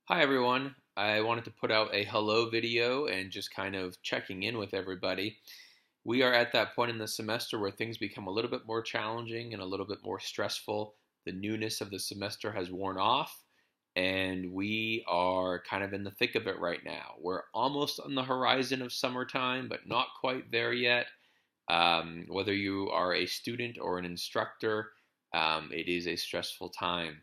Hi everyone. I wanted to put out a hello video and just kind of checking in with everybody. We are at that point in the semester where things become a little bit more challenging and a little bit more stressful. The newness of the semester has worn off, and we are kind of in the thick of it right now. We're almost on the horizon of summertime, but not quite there yet. Whether you are a student or an instructor, it is a stressful time.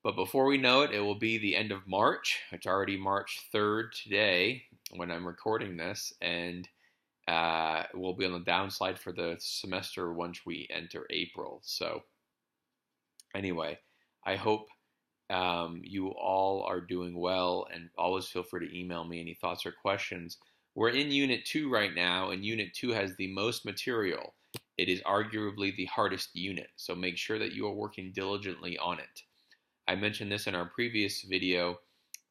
But before we know it, it will be the end of March. It's already March 3rd today when I'm recording this, and we'll be on the downslide for the semester once we enter April. So, anyway, I hope you all are doing well, and always feel free to email me any thoughts or questions. We're in Unit 2 right now, and Unit 2 has the most material. It is arguably the hardest unit, so make sure that you are working diligently on it. I mentioned this in our previous video,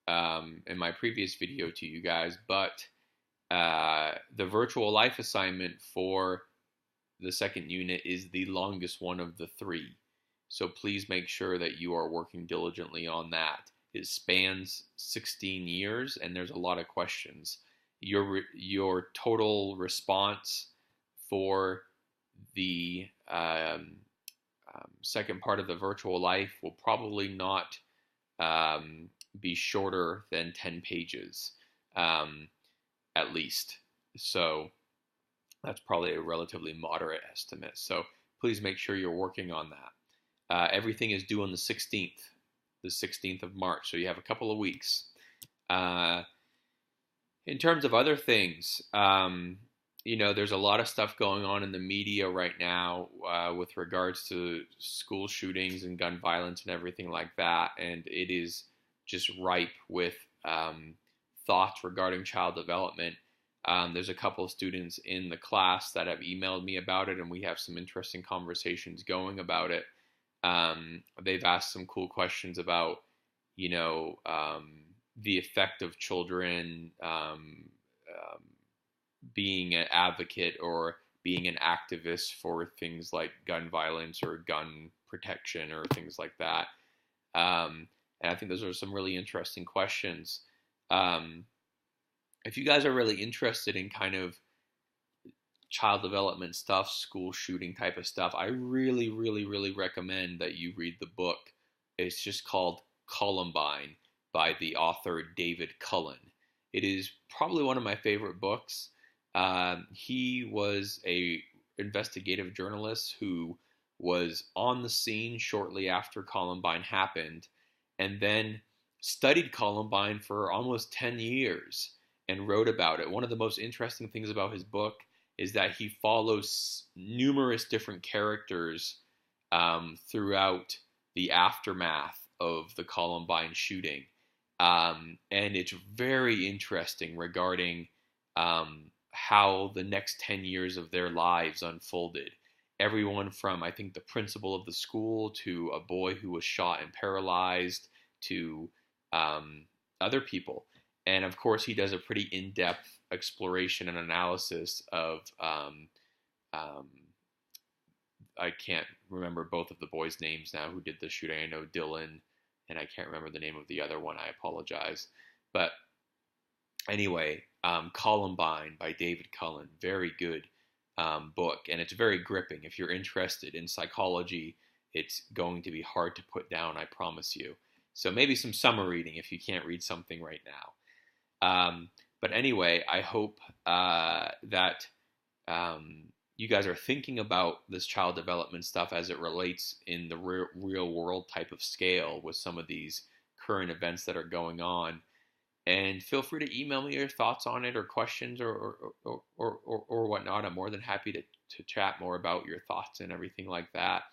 in my previous video to you guys, but the virtual life assignment for the second unit is the longest one of the three. So please make sure that you are working diligently on that. It spans 16 years and there's a lot of questions. Your total response for the second part of the virtual life will probably not be shorter than 10 pages at least. So that's probably a relatively moderate estimate. So please make sure you're working on that. Everything is due on the 16th of March. So you have a couple of weeks. In terms of other things, there's a lot of stuff going on in the media right now with regards to school shootings and gun violence and everything like that. And it is just ripe with thoughts regarding child development. There's a couple of students in the class that have emailed me about it, and we have some interesting conversations going about it. They've asked some cool questions about, the effect of children being an advocate or being an activist for things like gun violence or gun protection or things like that. And I think those are some really interesting questions. If you guys are really interested in kind of child development stuff, school shooting type of stuff, I really, really, really recommend that you read the book. It's just called Columbine by the author David Cullen. It is probably one of my favorite books. He was a investigative journalist who was on the scene shortly after Columbine happened, and then studied Columbine for almost 10 years and wrote about it. One of the most interesting things about his book is that he follows numerous different characters throughout the aftermath of the Columbine shooting. And it's very interesting regarding how the next 10 years of their lives unfolded. Everyone from, I think, the principal of the school to a boy who was shot and paralyzed to other people. And of course, he does a pretty in-depth exploration and analysis of, I can't remember both of the boys' names now who did the shooting. I know Dylan, and I can't remember the name of the other one. I apologize. But anyway, Columbine by David Cullen, very good book, and it's very gripping. If you're interested in psychology, it's going to be hard to put down, I promise you. So maybe some summer reading if you can't read something right now. But anyway, I hope that you guys are thinking about this child development stuff as it relates in the real world type of scale with some of these current events that are going on. And feel free to email me your thoughts on it or questions or whatnot. I'm more than happy to chat more about your thoughts and everything like that.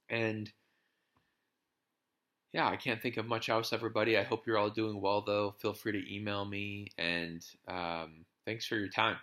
And yeah, I can't think of much else, everybody. I hope you're all doing well, though. Feel free to email me, and thanks for your time.